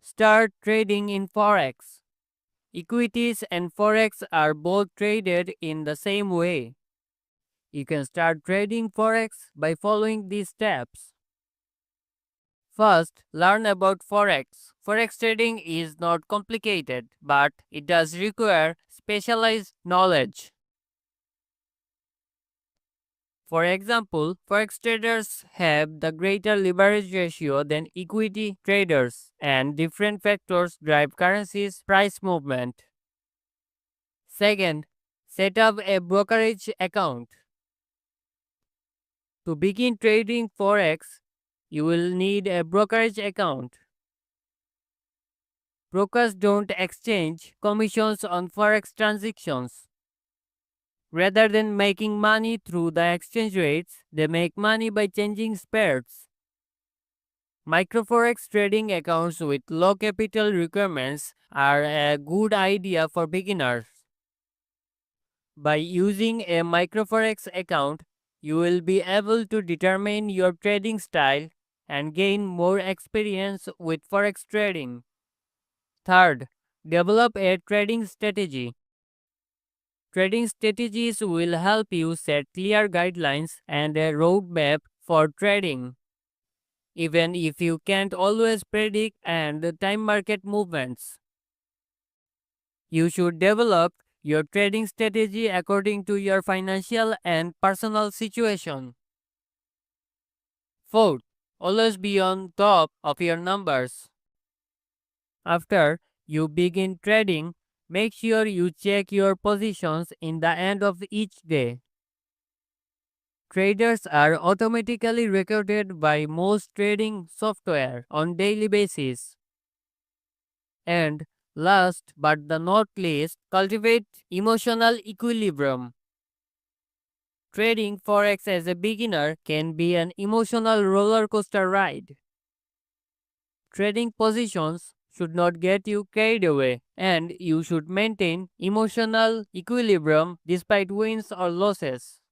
Start trading in Forex. Equities and Forex are both traded in the same way. You can start trading Forex by following these steps. First, learn about Forex. Forex trading is not complicated, but it does require specialized knowledge. For example, Forex traders have the greater leverage ratio than equity traders, and different factors drive currency's price movement. Second, set up a brokerage account. To begin trading Forex, you will need a brokerage account. Brokers don't exchange commissions on Forex transactions. Rather than making money through the exchange rates, they make money by changing pairs. Microforex trading accounts with low capital requirements are a good idea for beginners. By using a microforex account, you will be able to determine your trading style and gain more experience with forex trading. Third, develop a trading strategy. Trading strategies will help you set clear guidelines and a roadmap for trading, even if you can't always predict and time market movements. You should develop your trading strategy according to your financial and personal situation. Fourth, always be on top of your numbers. After you begin trading, make sure you check your positions in the end of each day. Traders are automatically recorded by most trading software on daily basis. And last but the not least, cultivate emotional equilibrium. Trading Forex as a beginner can be an emotional roller coaster ride. Trading positions should not get you carried away, and you should maintain emotional equilibrium despite wins or losses.